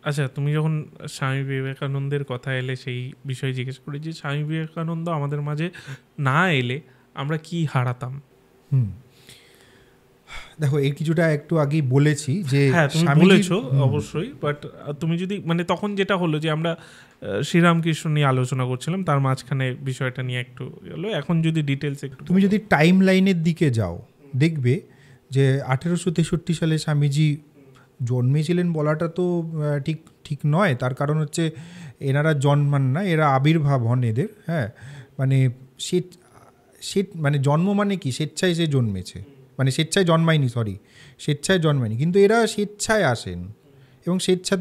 আচ্ছা, তুমি যখন স্বামী বিবেকানন্দের কথা এলে সেই বিষয়ে জিজ্ঞেস করি যে স্বামী বিবেকানন্দ আমাদের মাঝে না এলে আমরা কি হারাতাম? দেখো এই কিছুটা একটু আগেই বলেছি যে হ্যাঁ, তুমি বলেছো অবশ্যই, বাট তুমি যদি মানে তখন যেটা হলো যে আমরা শ্রীরামকৃষ্ণ নিয়ে আলোচনা করছিলাম, তার মাঝখানে বিষয়টা নিয়ে একটু হলো। এখন যদি ডিটেলস একটু তুমি যদি টাইম লাইনের দিকে যাও দেখবে যে 1863 সালে স্বামীজি জন্মেছিলেন বলাটা তো ঠিক ঠিক নয়। তার কারণ হচ্ছে এনারা জন্মান না, এরা আবির্ভাব হন এদের। হ্যাঁ, মানে মানে জন্ম মানে কি, স্বেচ্ছায় সে জন্মেছে, মানে স্বেচ্ছায় জন্মায়নি, স্বেচ্ছায় জন্মায়নি, কিন্তু এরা স্বেচ্ছায় আসেন এবং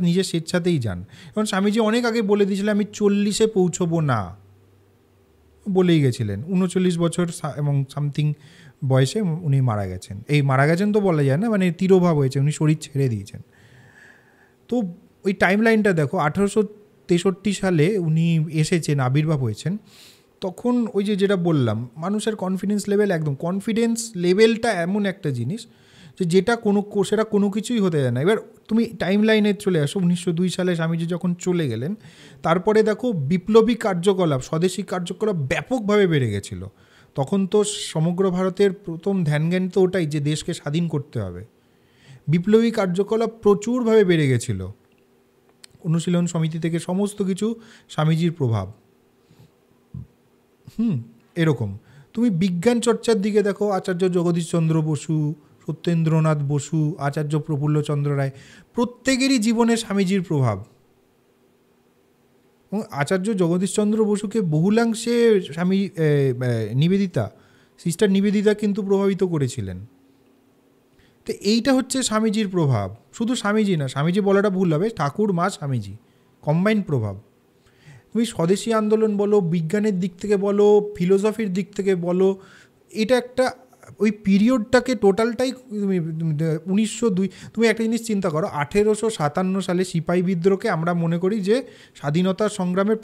নিজের স্বেচ্ছাতেই যান। এবং স্বামীজি অনেক আগে বলে দিয়েছিলেন আমি 40-এ পৌঁছবো না, বলেই গেছিলেন। 39 বছর এবং সামথিং বয়সে উনি মারা গেছেন। এই মারা গেছেন তো বলা যায় না, মানে তিরোভাব হয়েছে, উনি শরীর ছেড়ে দিয়েছেন। তো ওই টাইম লাইনটা দেখো, 1863 সালে উনি এসেছেন, আবির্ভাব হয়েছেন। তখন ওই যেটা বললাম, মানুষের কনফিডেন্স লেভেল, একদম কনফিডেন্স লেভেলটা এমন একটা জিনিস যে সেটা কোনো কিছুই হতে যায় না। এবার তুমি টাইম লাইনে চলে আসো, 1902 সালে স্বামীজি যখন চলে গেলেন, তারপরে দেখো বিপ্লবী কার্যকলাপ, স্বদেশী কার্যকলাপ ব্যাপকভাবে বেড়ে গেছিল। তখন তো সমগ্র ভারতের প্রথম ধ্যানজ্ঞান তো ওটাই যে দেশকে স্বাধীন করতে হবে। বিপ্লবী কার্যকলাপ প্রচুরভাবে বেড়ে গেছিল। অনুশীলন সমিতি থেকে সমস্ত কিছু স্বামীজির প্রভাব। এরকম তুমি বিজ্ঞান চর্চার দিকে দেখো, আচার্য জগদীশচন্দ্র বসু, সত্যেন্দ্রনাথ বসু, আচার্য প্রফুল্লচন্দ্র রায়, প্রত্যেকেরই জীবনে স্বামীজির প্রভাব। এবং আচার্য জগদীশচন্দ্র বসুকে বহুলাংশে স্বামী নিবেদিতা, সিস্টার নিবেদিতা কিন্তু প্রভাবিত করেছিলেন। তো এইটা হচ্ছে স্বামীজির প্রভাব। শুধু স্বামীজি না, স্বামীজি বলাটা ভুল হবে, ঠাকুর মা স্বামীজি কম্বাইন্ড প্রভাব। তুমি স্বদেশী আন্দোলন বলো, বিজ্ঞানের দিক থেকে বলো, ফিলোসফির দিক থেকে বলো, এটা একটা ওই পিরিয়ডটাকে টোটালটাই তুমি 1902, তুমি একটা জিনিস চিন্তা করো, 1857 সালে সিপাহী বিদ্রোহকে আমরা মনে করি যে স্বাধীনতা সংগ্রামের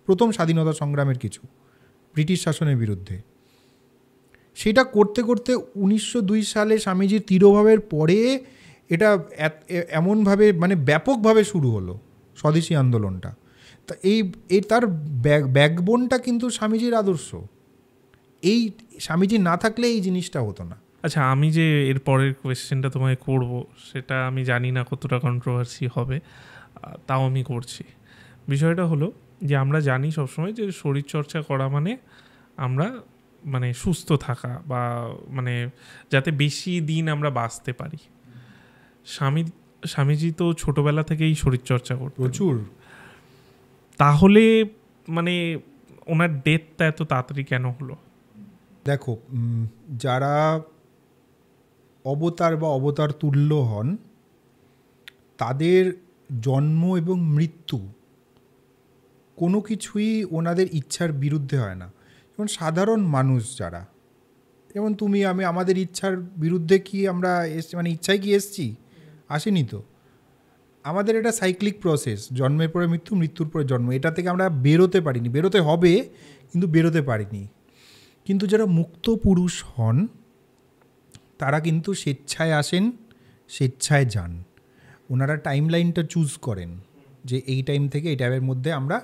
প্রথম স্বাধীনতা সংগ্রামের কিছু, ব্রিটিশ শাসনের বিরুদ্ধে। সেটা করতে করতে 1902 সালে স্বামীজির তিরোভাবের পরে এটা এমনভাবে মানে ব্যাপকভাবে শুরু হলো স্বদেশী আন্দোলনটা। তা তার ব্যাকবোনটা কিন্তু স্বামীজির আদর্শ। এই স্বামীজি না থাকলে এই জিনিসটা হতো না। আচ্ছা, আমি যে এর পরের কোয়েশ্চেনটা তোমায় করব, সেটা আমি জানি না কতটা কন্ট্রোভার্সি হবে, তাও আমি করছি। বিষয়টা হলো যে আমরা জানি সবসময় যে শরীরচর্চা করা মানে আমরা মানে সুস্থ থাকা, বা মানে যাতে বেশি দিন আমরা বাঁচতে পারি। স্বামীজি তো ছোটোবেলা থেকেই শরীরচর্চা করতেন প্রচুর। তাহলে মানে ওনার ডেথটা এত তাড়াতাড়ি কেন হলো? দেখো, যারা অবতার বা অবতার তুল্য হন, তাদের জন্ম এবং মৃত্যু কোনো কিছুই ওনাদের ইচ্ছার বিরুদ্ধে হয় না। যেমন সাধারণ মানুষ যারা, যেমন তুমি আমি, আমাদের ইচ্ছার বিরুদ্ধে কি আমরা মানে ইচ্ছায় কি এসছি? আসেনি তো। আমাদের এটা সাইক্লিক প্রসেস, জন্মের পরে মৃত্যু, মৃত্যুর পরে জন্ম, এটা থেকে আমরা বেরোতে পারিনি। বেরোতে হবে কিন্তু বেরোতে পারিনি। কিন্তু যারা মুক্ত পুরুষ হন তারা কিন্তু স্বেচ্ছায় আসেন, স্বেচ্ছায় যান। ওনারা টাইম লাইনটা চুজ করেন যে এই টাইম থেকে এই টাইমের মধ্যে আমরা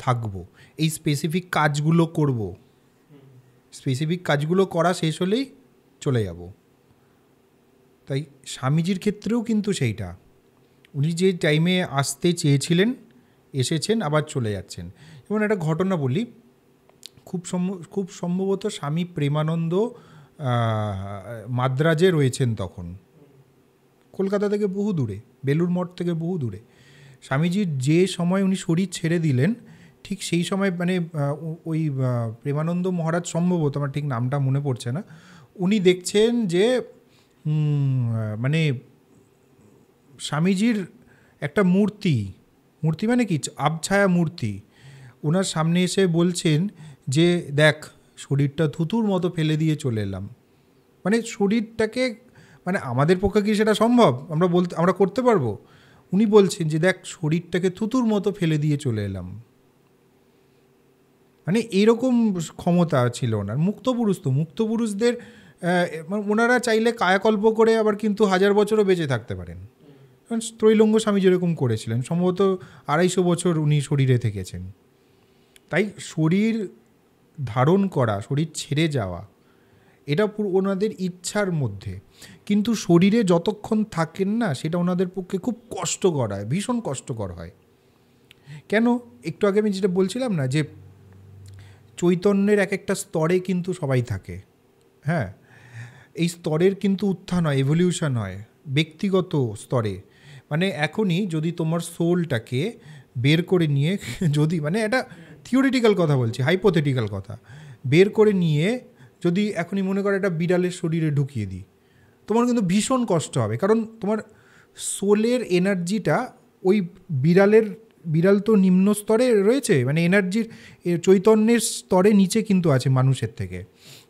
থাকবো, এই স্পেসিফিক কাজগুলো করব, স্পেসিফিক কাজগুলো করা শেষ হলেই চলে যাব। তাই স্বামীজির ক্ষেত্রেও কিন্তু সেইটা, উনি যে টাইমে আসতে চেয়েছিলেন এসেছেন, আবার চলে যাচ্ছেন। যেমন একটা ঘটনা বলি, খুব সম্ভবত স্বামী প্রেমানন্দ মাদ্রাজে রয়েছেন তখন, কলকাতা থেকে বহু দূরে, বেলুড় মঠ থেকে বহু দূরে। স্বামীজির যে সময় উনি শরীর ছেড়ে দিলেন, ঠিক সেই সময় মানে ওই প্রেমানন্দ মহারাজ, সম্ভবত আমার ঠিক নামটা মনে পড়ছে না, উনি দেখছেন যে মানে স্বামীজির একটা মূর্তি মানে কি, আবছায়া মূর্তি ওনার সামনে এসে বলছেন যে দেখ, শরীরটা থুতুর মতো ফেলে দিয়ে চলে এলাম। মানে শরীরটাকে, মানে আমাদের পক্ষে কি সেটা সম্ভব? আমরা করতে পারবো? উনি বলছেন যে দেখ, শরীরটাকে থুতুর মতো ফেলে দিয়ে চলে এলাম। মানে এইরকম ক্ষমতা ছিল ওনার। মুক্তপুরুষ তো, মুক্তপুরুষদের ওনারা চাইলে কায়াকল্প করে আবার কিন্তু 1000 বছরও বেঁচে থাকতে পারেন। ত্রৈলঙ্গ স্বামী যেরকম করেছিলেন, সম্ভবত 250 বছর উনি শরীরে থেকেছেন। তাই শরীর ধারণ করা, শরীর ছেড়ে যাওয়া, এটা পুরো ওনাদের ইচ্ছার মধ্যে, কিন্তু শরীরে যতক্ষণ থাকেন না সেটা ওনাদের পক্ষে খুব কষ্টকর হয়, ভীষণ কষ্টকর হয়। কেন? একটু আগে আমি যেটা বলছিলাম না, যে চৈতন্যের এক একটা স্তরে কিন্তু সবাই থাকে। হ্যাঁ, এই স্তরের কিন্তু উত্থান হয়, এভলিউশন হয় ব্যক্তিগত স্তরে। মানে এখনই যদি তোমার সোলটাকে বের করে নিয়ে, যদি মানে এটা থিওরিটিক্যাল কথা বলছি, হাইপোথেটিক্যাল কথা, বের করে নিয়ে যদি এখনই মনে করো একটা বিড়ালের শরীরে ঢুকিয়ে দিই, তোমার কিন্তু ভীষণ কষ্ট হবে, কারণ তোমার সোলের এনার্জিটা ওই বিড়াল তো নিম্ন স্তরে রয়েছে, মানে এনার্জির চৈতন্যের স্তরে নিচে কিন্তু আছে মানুষের থেকে।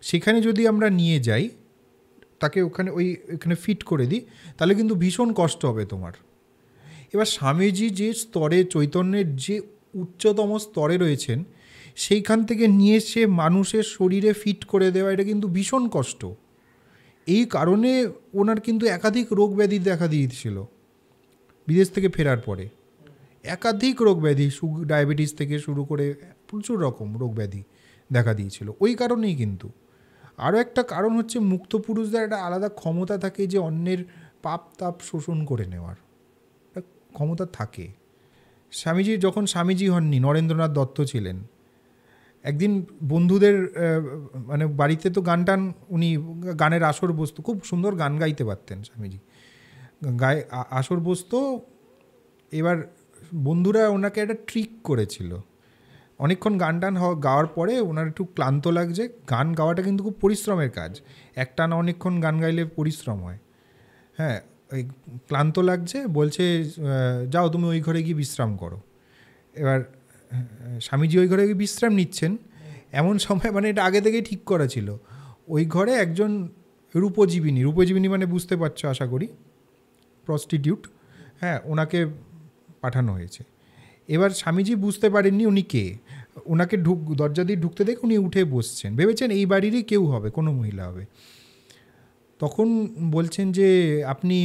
সেখানে যদি আমরা নিয়ে যাই, তাকে ওখানে ফিট করে দিই, তাহলে কিন্তু ভীষণ কষ্ট হবে তোমার। এবার স্বামীজি যে স্তরে, চৈতন্যের যে উচ্চতম স্তরে রয়েছেন, সেইখান থেকে নিয়ে এসে মানুষের শরীরে ফিট করে দেওয়া, এটা কিন্তু ভীষণ কষ্ট। এই কারণে ওনার কিন্তু একাধিক রোগ ব্যাধি দেখা দিয়েছিল বিদেশ থেকে ফেরার পরে। একাধিক রোগ ব্যাধি, ডায়াবেটিস থেকে শুরু করে প্রচুর রকম রোগ ব্যাধি দেখা দিয়েছিল ওই কারণেই। কিন্তু আরও একটা কারণ হচ্ছে, মুক্ত পুরুষদের একটা আলাদা ক্ষমতা থাকে যে অন্যের পাপ তাপ শোষণ করে নেওয়ার ক্ষমতা থাকে। যখন স্বামীজি হননি, নরেন্দ্রনাথ দত্ত ছিলেন, একদিন বন্ধুদের মানে বাড়িতে তো গান টান, উনি গানের আসর বসতো, খুব সুন্দর গান গাইতে পারতেন স্বামীজি, আসর বসতো। এবার বন্ধুরা ওনাকে একটা ট্রিক করেছিল। অনেকক্ষণ গান টান গাওয়ার পরে ওনার একটু ক্লান্ত লাগছে, গান গাওয়াটা কিন্তু খুব পরিশ্রমের কাজ, একটানা অনেকক্ষণ গান গাইলে পরিশ্রম হয়। হ্যাঁ, ওই ক্লান্ত লাগছে, বলছে যাও তুমি ওই ঘরে গিয়ে বিশ্রাম করো। এবার স্বামীজি ওই ঘরে গিয়ে বিশ্রাম নিচ্ছেন, এমন সময়, মানে এটা আগে থেকেই ঠিক করা ছিল, ওই ঘরে একজন রূপজীবিনী মানে বুঝতে পারছো আশা করি, প্রস্টিটিউট, হ্যাঁ, ওনাকে পাঠানো হয়েছে। এবার স্বামীজি বুঝতে পারেননি উনি কে, ওনাকে দরজা দিয়ে ঢুকতে দেখে উনি উঠে বসছেন, ভেবেছেন এই বাড়িরই কেউ হবে, কোনো মহিলা হবে। তখন বলছেন যে আপনি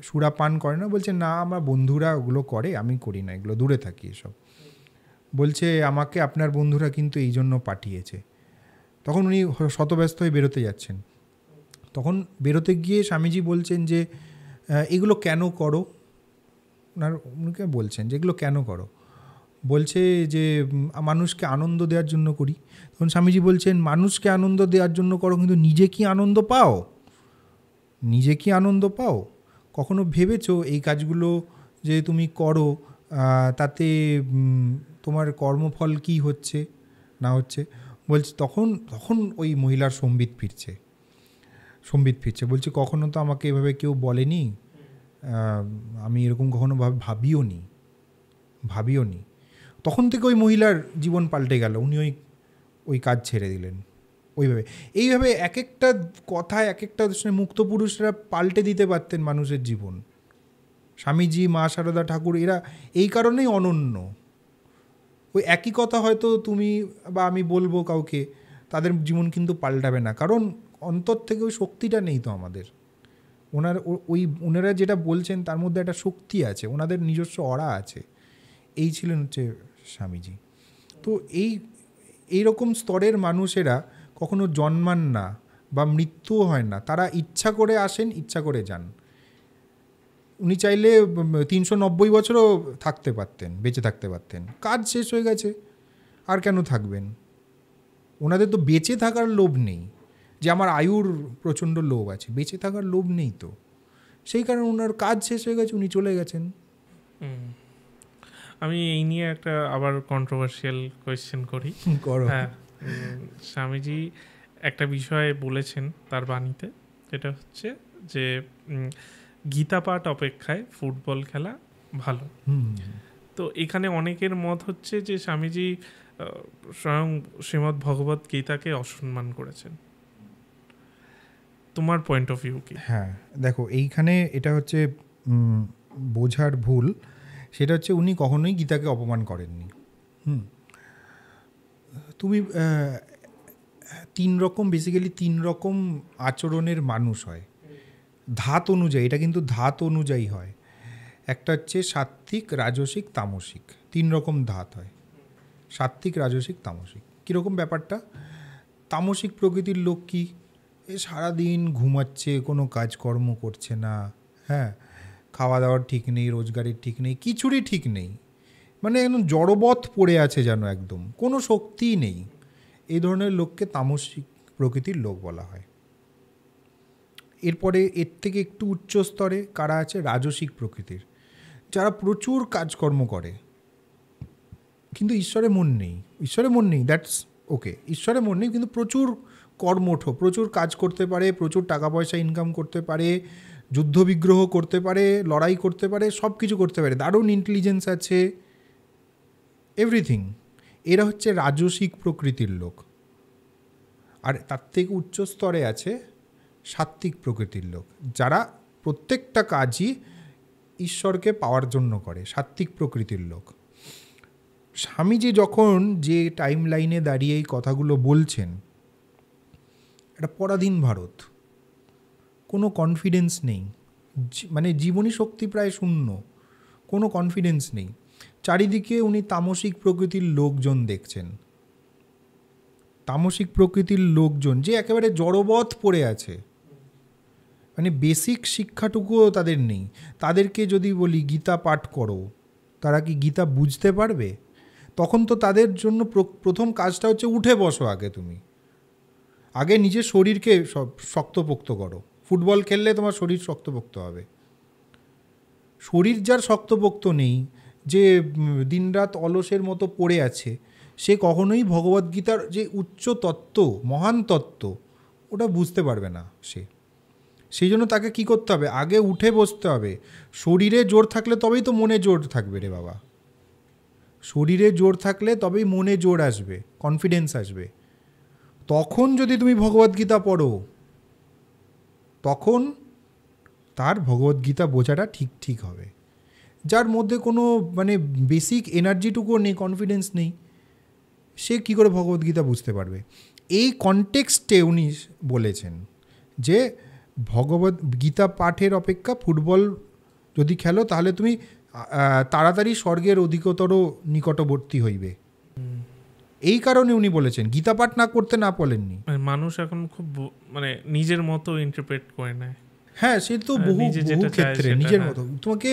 সুরা পান করেন না? বলছেন না, আমার বন্ধুরা ওগুলো করে, আমি করি না, এগুলো দূরে থাকি এসব। বলছে আমাকে আপনার বন্ধুরা কিন্তু এই জন্য পাঠিয়েছে। তখন উনি শতব্যস্ত হয়ে বেরোতে যাচ্ছেন। তখন বেরোতে গিয়ে স্বামীজি বলছেন যে এগুলো কেন করো? উনাকে বলছেন যে এগুলো কেন করো? বলছে যে মানুষকে আনন্দ দেওয়ার জন্য করি। তখন স্বামীজি বলছেন মানুষকে আনন্দ দেওয়ার জন্য করো, কিন্তু নিজে কি আনন্দ পাও? কখনো ভেবেছো এই কাজগুলো যে তুমি করো তাতে তোমার কর্মফল কি হচ্ছে না হচ্ছে? বলছে তখন ওই মহিলার সম্বিত ফিরছে, বলছে কখনো তো আমাকে এভাবে কেউ বলেনি, আমি এরকম কখনো ভাবিও নি। তখন থেকে ওই মহিলার জীবন পাল্টে গেল, উনি ওই কাজ ছেড়ে দিলেন। এইভাবে এক একটা কথায়, এক একটা মুক্ত পুরুষরা পাল্টে দিতে পারতেন মানুষের জীবন। স্বামীজি, মা সারদা ঠাকুর, এরা এই কারণেই অনন্য। ওই একই কথা হয়তো তুমি বা আমি বলবো কাউকে, তাদের জীবন কিন্তু পাল্টাবে না, কারণ অন্তর থেকে ওই শক্তিটা নেই তো আমাদের। ওনারা যেটা বলছেন তার মধ্যে একটা শক্তি আছে, ওনাদের নিজস্ব অরা আছে। এই ছিলেন হচ্ছে স্বামীজি। তো এইরকম স্তরের মানুষেরা কখনো জন্মান না বা মৃত্যুও হয় না, তারা ইচ্ছা করে আসেন, ইচ্ছা করে যান। উনি চাইলে 390 বছরও বেঁচে থাকতে পারতেন, কাজ শেষ হয়ে গেছে, আর কেন থাকবেন? ওনাদের তো বেঁচে থাকার লোভ নেই, যে আমার আয়ুর প্রচণ্ড লোভ আছে, বেঁচে থাকার লোভ নেই তো, সেই কারণে ওনার কাজ শেষ হয়ে গেছে, উনি চলে গেছেন। আমি এই নিয়ে একটা আবার কন্ট্রোভার্সিয়াল কোয়েশ্চেন করি। হ্যাঁ, স্বামীজি একটা বিষয় বলেছেন তার বাণীতে, যেটা হচ্ছে যে গীতা পাঠ অপেক্ষায় ফুটবল খেলা ভালো। তো এখানে অনেকের মত হচ্ছে যে স্বামীজি স্বয়ং শ্রীমদ্ ভগবত গীতাকে অসম্মান করেছেন। তোমার পয়েন্ট অফ ভিউ কি? হ্যাঁ, দেখো এইখানে এটা হচ্ছে বোঝার ভুল। সেটা হচ্ছে উনি কখনোই গীতাকে অপমান করেননি। তুমি বেসিক্যালি তিন রকম আচরণের মানুষ হয় ধাত অনুযায়ী, এটা কিন্তু ধাত অনুযায়ী হয়। একটা হচ্ছে সাত্ত্বিক, রাজসিক, তামসিক, 3 রকম ধাত হয়। সাত্ত্বিক, রাজসিক, তামসিক। কীরকম ব্যাপারটা? তামসিক প্রকৃতির লোক কি, এ সারাদিন ঘুমাচ্ছে, কোনো কাজকর্ম করছে না, হ্যাঁ, খাওয়া দাওয়ার ঠিক নেই, রোজগারের ঠিক নেই, কিছুরই ঠিক নেই, মানে একদম জড়বৎ পড়ে আছে যেন, একদম কোনো শক্তিই নেই। এই ধরনের লোককে তামসিক প্রকৃতির লোক বলা হয়। এরপরে এর থেকে একটু উচ্চ স্তরে কারা আছে? রাজসিক প্রকৃতির, যারা প্রচুর কাজকর্ম করে কিন্তু ঈশ্বরে মন নেই। ঈশ্বরে মন নেই, দ্যাটস ওকে, ঈশ্বরে মন নেই কিন্তু প্রচুর কর্মঠ, প্রচুর কাজ করতে পারে, প্রচুর টাকা পয়সা ইনকাম করতে পারে, যুদ্ধ বিগ্রহ করতে পারে, লড়াই করতে পারে, সব কিছু করতে পারে, দারুণ ইন্টেলিজেন্স আছে, এভরিথিং। এরা হচ্ছে রাজসিক প্রকৃতির লোক। আর তার থেকে উচ্চ স্তরে আছে সাত্ত্বিক প্রকৃতির লোক, যারা প্রত্যেকটা কাজই ঈশ্বরকে পাওয়ার জন্য করে, সাত্ত্বিক প্রকৃতির লোক। স্বামীজি যখন যে টাইম লাইনে দাঁড়িয়ে এই কথাগুলো বলছেন, এটা পরাধীন ভারত, কোনো কনফিডেন্স নেই, মানে জীবনী শক্তি প্রায় শূন্য, কোনো কনফিডেন্স নেই। চারিদিকে উনি তামসিক প্রকৃতির লোকজন দেখছেন, তামসিক প্রকৃতির লোকজন যে একেবারে জড়বৎ পড়ে আছে, মানে বেসিক শিক্ষাটুকুও তাদের নেই। তাদেরকে যদি বলি গীতা পাঠ করো, তারা কি গীতা বুঝতে পারবে? তখন তো তাদের জন্য প্রথম কাজটা হচ্ছে উঠে বসো, আগে নিজের শরীরকে সব শক্তপোক্ত করো। ফুটবল খেললে তোমার শরীর শক্তপোক্ত হবে। শরীর যার শক্তপোক্ত নেই, যে দিনরাত অলসের মতো পড়ে আছে, সে কখনোই ভগবদ্গীতার যে উচ্চ তত্ত্ব, মহান তত্ত্ব, ওটা বুঝতে পারবে না সে। সেই জন্য তাকে কি করতে হবে? আগে উঠে বসতে হবে। শরীরে জোর থাকলে তবেই তো মনে জোর থাকবে রে বাবা। শরীরে জোর থাকলে তবেই মনে জোর আসবে, কনফিডেন্স আসবে। তখন যদি তুমি ভগবদ্গীতা পড়ো, তখন তার ভগবদ্গীতা বোঝাটা ঠিক হবে। যার মধ্যে কোনো মানে বেসিক এনার্জিটুকুও নেই, কনফিডেন্স নেই, সে কি করে ভগবদ্গীতা বুঝতে পারবে? এই কনটেক্সটে উনি বলেছেন যে ভগবদ্গীতা পাঠের অপেক্ষা ফুটবল যদি খেলো তাহলে তুমি তাড়াতাড়ি স্বর্গের অধিকতর নিকটবর্তী হইবে। এই কারণে উনি বলেছেন, গীতা পাঠ না করতে না বলেননি। মানুষ এখন খুব মানে নিজের মতো ইন্টারপ্রেট করে নেয়। হ্যাঁ, সে তো বহু ক্ষেত্রে নিজের মতো। তোমাকে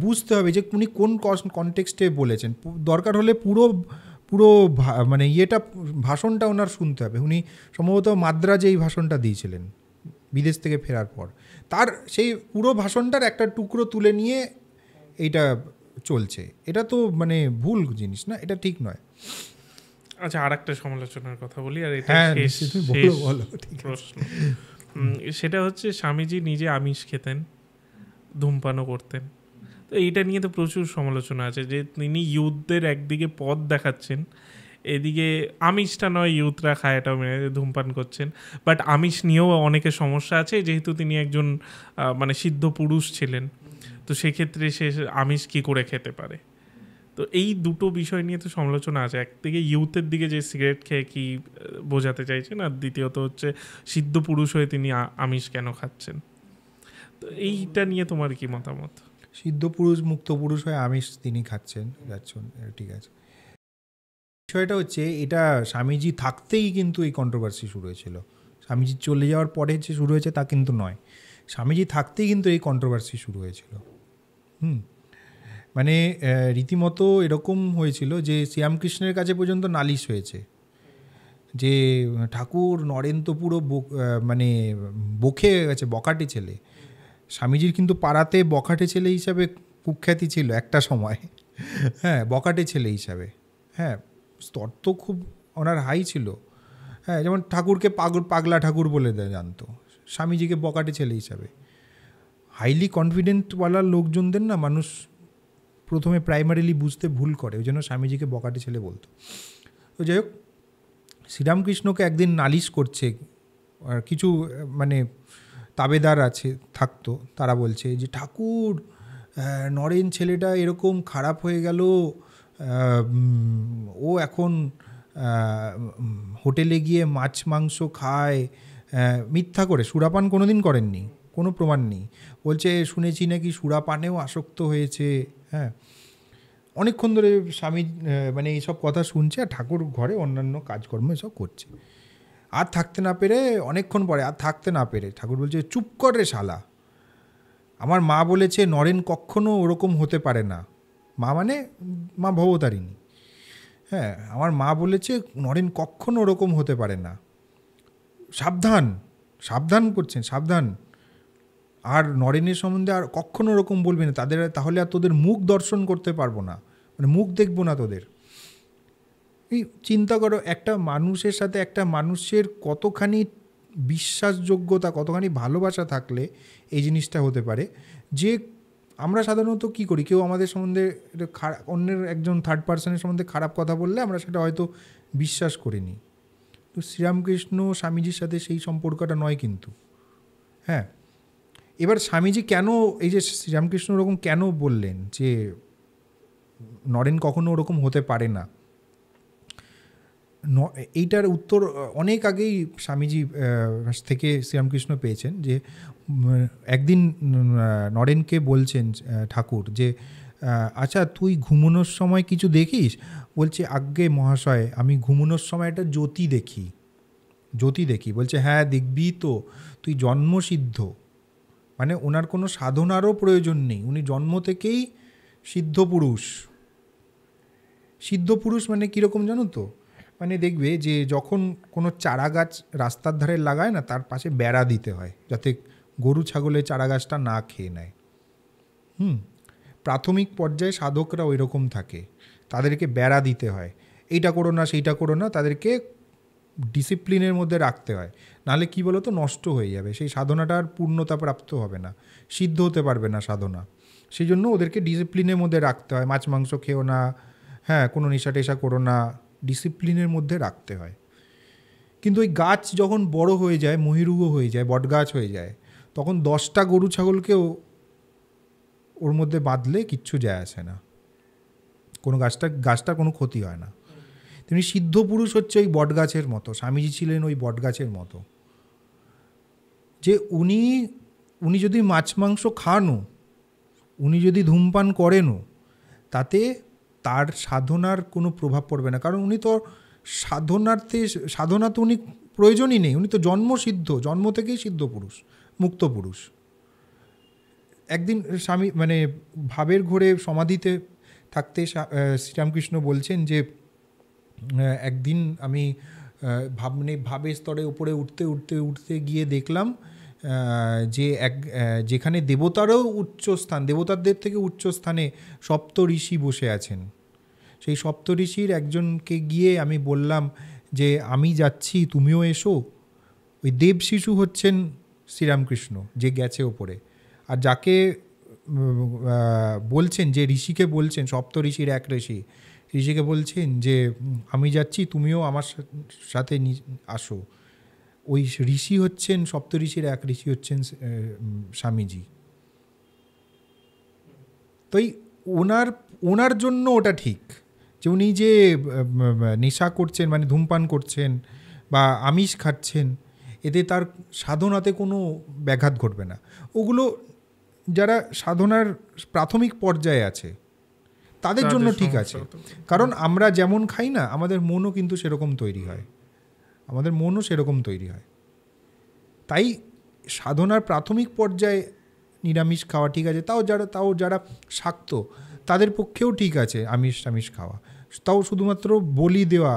বুঝতে হবে যে উনি কোন কনটেক্সটে বলেছেন। দরকার হলে পুরো মানে ভাষণটা ওনার শুনতে হবে। উনি সম্ভবত মাদ্রাজে এই ভাষণটা দিয়েছিলেন বিদেশ থেকে ফেরার পর। তার সেই পুরো ভাষণটার একটা টুকরো তুলে নিয়ে এইটা চলছে। এটা তো মানে ভুল জিনিস না, এটা ঠিক নয়। আচ্ছা, আর একটা সমালোচনার কথা বলি, আর এটা প্রশ্ন, সেটা হচ্ছে স্বামীজি নিজে আমিষ খেতেন, ধূমপানও করতেন। তো এইটা নিয়ে তো প্রচুর সমালোচনা আছে যে তিনি ইউথদের একদিকে পথ দেখাচ্ছেন, এদিকে আমিষটা নয় ইউথরা খায়, এটাও মেনে ধূমপান করছেন। বাট আমিষ নিয়েও অনেকের সমস্যা আছে, যেহেতু তিনি একজন মানে সিদ্ধ পুরুষ ছিলেন, তো সেক্ষেত্রে সে আমিষ কী করে খেতে পারে। তো এই দুটো বিষয় নিয়ে তো সমালোচনা আছে। একদিকে ইউথের দিকে যে সিগারেট খেয়ে কি বোঝাতে চাইছেন, আর দ্বিতীয়ত হচ্ছে সিদ্ধ পুরুষ হয়ে তিনি আমিষ কেন খাচ্ছেন। তো এইটা নিয়ে তোমার কি মতামত? সিদ্ধ পুরুষ, মুক্ত পুরুষ হয়ে আমিষ তিনি খাচ্ছেন, যাচ্ছেন, ঠিক আছে। বিষয়টা হচ্ছে এটা স্বামীজি থাকতেই কিন্তু এই কন্ট্রোভার্সি শুরু হয়েছিল। স্বামীজি চলে যাওয়ার পরে যে শুরু হয়েছে তা কিন্তু নয়, স্বামীজি থাকতেই কিন্তু এই কন্ট্রোভার্সি শুরু হয়েছিল। মানে রীতিমতো এরকম হয়েছিল যে শ্রীরামকৃষ্ণের কাছে পর্যন্ত নালিশ হয়েছে যে ঠাকুর নরেন তো পুরো মানে বকে গেছে, বখাটে ছেলে। স্বামীজির কিন্তু পাড়াতে বখাটে ছেলে হিসাবে কুখ্যাতি ছিল একটা সময়, হ্যাঁ, বখাটে ছেলে হিসাবে। হ্যাঁ, স্তর তো খুব ওনার হাই ছিল। হ্যাঁ, যেমন ঠাকুরকে পাগলা ঠাকুর বলে জানতো, স্বামীজিকে বখাটে ছেলে হিসাবে। হাইলি কনফিডেন্টওয়ালা লোকজনদের না মানুষ প্রথমে প্রাইমারিলি বুঝতে ভুল করে, ওই জন্য স্বামীজিকে বখাটে ছেলে বলতো। তো যাই হোক, শ্রীরামকৃষ্ণকে একদিন নালিশ করছে, আর কিছু মানে তাবেদার থাকতো, তারা বলছে যে ঠাকুর নরেন ছেলেটা এরকম খারাপ হয়ে গেল, ও এখন হোটেলে গিয়ে মাছ মাংস খায়, মিথ্যা করে, সুরাপান কোনোদিন করেননি, কোনো প্রমাণ নেই। বলছে শুনেছি নাকি সুরাপানেও আসক্ত হয়েছে। হ্যাঁ, অনেকক্ষণ ধরে স্বামী মানে এইসব কথা শুনছে, আর ঠাকুর ঘরে অন্যান্য কাজকর্ম এসব করছে। আর থাকতে না পেরে, অনেকক্ষণ পরে আর থাকতে না পেরে ঠাকুর বলছে, চুপ কর রে শালা, আমার মা বলেছে নরেন কখনো ওরকম হতে পারে না। মা মানে মা ভবতারিণী। হ্যাঁ, আমার মা বলেছে নরেন কখনো ওরকম হতে পারে না, সাবধান, সাবধান করছেন, সাবধান, আর নরেনের সম্বন্ধে আর কখনো ওরকম বলবি না, তাহলে আর তোদের মুখ দর্শন করতে পারবো না, মানে মুখ দেখবো না তোদের। এই চিন্তা করো, একটা মানুষের সাথে একটা মানুষের কতখানি বিশ্বাসযোগ্যতা, কতখানি ভালোবাসা থাকলে এই জিনিসটা হতে পারে। যে আমরা সাধারণত কী করি, কেউ আমাদের সম্বন্ধে অন্যের একজন থার্ড পার্সনের সম্বন্ধে খারাপ কথা বললে আমরা সেটা হয়তো বিশ্বাস করিনি। তো শ্রীরামকৃষ্ণ স্বামীজির সাথে সেই সম্পর্কটা নয় কিন্তু। হ্যাঁ, এবার স্বামীজি কেন এই যে শ্রীরামকৃষ্ণ ওরকম কেন বললেন যে নরেন কখনো ওরকম হতে পারে না, এইটার উত্তর অনেক আগেই স্বামীজি থেকে শ্রীরামকৃষ্ণ পেয়েছেন। যে একদিন নরেনকে বলছেন ঠাকুর যে আচ্ছা তুই ঘুমানোর সময় কিছু দেখিস? বলছে আজ্ঞে মহাশয়, আমি ঘুমানোর সময় একটা জ্যোতি দেখি, জ্যোতি দেখি। বলছে হ্যাঁ দেখবি তো, তুই জন্মসিদ্ধ, মানে ওনার কোনো সাধনারও প্রয়োজন নেই, উনি জন্ম থেকেই সিদ্ধ পুরুষ। সিদ্ধ পুরুষ মানে কীরকম জানো তো? মানে দেখবে যে যখন কোনো চারা গাছ রাস্তার ধারে লাগায় না, তার পাশে বেড়া দিতে হয় যাতে গরু ছাগলে চারা গাছটা না খেয়ে নেয়। প্রাথমিক পর্যায়ে সাধকরা ওই রকম থাকে, তাদেরকে বেড়া দিতে হয়, এইটা করো না সেইটা করো না, তাদেরকে ডিসিপ্লিনের মধ্যে রাখতে হয়, নাহলে কী বলো তো নষ্ট হয়ে যাবে, সেই সাধনাটা আর পূর্ণতা প্রাপ্ত হবে না, সিদ্ধ হতে পারবে না সাধনা। সেই জন্য ওদেরকে ডিসিপ্লিনের মধ্যে রাখতে হয়, মাছ মাংস খেও না, হ্যাঁ কোনো নেশা টেশা করো না, ডিসিপ্লিনের মধ্যে রাখতে হয়। কিন্তু ওই গাছ যখন বড় হয়ে যায়, মহিরুহ হয়ে যায়, বটগাছ হয়ে যায়, তখন 10টা গরু ছাগলকেও ওর মধ্যে বাঁধলে কিচ্ছু যায় আসে না, কোনো গাছটার কোনো ক্ষতি হয় না। তেমনি সিদ্ধ পুরুষ হচ্ছে ওই বটগাছের মতো, স্বামীজি ছিলেন ওই বটগাছের মতো, যে উনি যদি মাছ মাংস খানও, উনি যদি ধূমপান করেনও, তাতে তার সাধনার কোনো প্রভাব পড়বে না, কারণ উনি তো সাধনা তো উনি প্রয়োজনই নেই, উনি তো জন্মসিদ্ধ, জন্ম থেকেই সিদ্ধ পুরুষ, মুক্ত পুরুষ। একদিন স্বামী মানে ভাবের ঘোরে সমাধিতে থাকতে শ্রীরামকৃষ্ণ বলছেন যে একদিন আমি ভাবের স্তরে উপরে উঠতে উঠতে উঠতে গিয়ে দেখলাম যে যেখানে দেবতারও উচ্চ স্থান, দেবতাদের থেকে উচ্চ স্থানে সপ্ত ঋষি বসে আছেন, সেই সপ্ত ঋষির একজনকে গিয়ে আমি বললাম যে আমি যাচ্ছি, তুমিও এসো। ওই দেব শিশু হচ্ছেন শ্রীরামকৃষ্ণ, যে গেছে ওপরে, আর যাকে বলছেন, যে ঋষিকে বলছেন, সপ্ত ঋষির এক ঋষিকে বলছেন যে আমি যাচ্ছি, তুমিও আমার সাথে আসো। ওই ঋষি হচ্ছেন, সপ্ত ঋষির এক ঋষি হচ্ছেন স্বামীজি। তো ওনার জন্য ওটা ঠিক, যে উনি যে নেশা করছেন, মানে ধূমপান করছেন বা আমিষ খাচ্ছেন, এতে তার সাধনাতে কোনো ব্যাঘাত ঘটবে না। ওগুলো যারা সাধনার প্রাথমিক পর্যায়ে আছে তাদের জন্য ঠিক আছে, কারণ আমরা যেমন খাই না, আমাদের মনও কিন্তু সেরকম তৈরি হয়, আমাদের মনও সেরকম তৈরি হয়। তাই সাধনার প্রাথমিক পর্যায়ে নিরামিষ খাওয়া ঠিক আছে, তাও যারা শাক্ত তাদের পক্ষেও ঠিক আছে আমিষ খাওয়া, তাও শুধুমাত্র বলি দেওয়া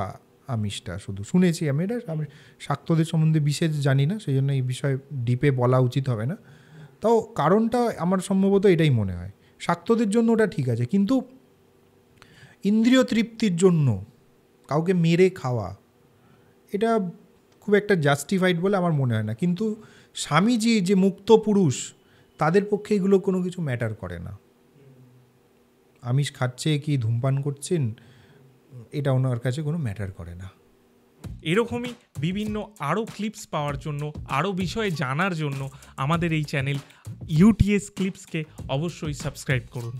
আমিষটা শুধু শুনেছি আমি, এটা আমি শাক্তদের সম্বন্ধে বিশেষ জানি না, সেই জন্য এই বিষয়ে ডিপে বলা উচিত হবে না। তাও কারণটা আমার সম্ভবত এটাই মনে হয়, শাক্তদের জন্য ওটা ঠিক আছে, কিন্তু ইন্দ্রিয় তৃপ্তির জন্য কাউকে মেরে খাওয়া, এটা খুব একটা জাস্টিফাইড বলে আমার মনে হয় না। কিন্তু স্বামীজি যে মুক্ত পুরুষ, তাদের পক্ষে এগুলো কোনো কিছু ম্যাটার করে না, আমিষ খাচ্ছে কি ধূমপান করছেন, এটা ওনার কাছে কোনো ম্যাটার করে না। এরকমই বিভিন্ন আরও ক্লিপস পাওয়ার জন্য, আরও বিষয়ে জানার জন্য আমাদের এই চ্যানেল ইউটিএস ক্লিপসকে অবশ্যই সাবস্ক্রাইব করুন।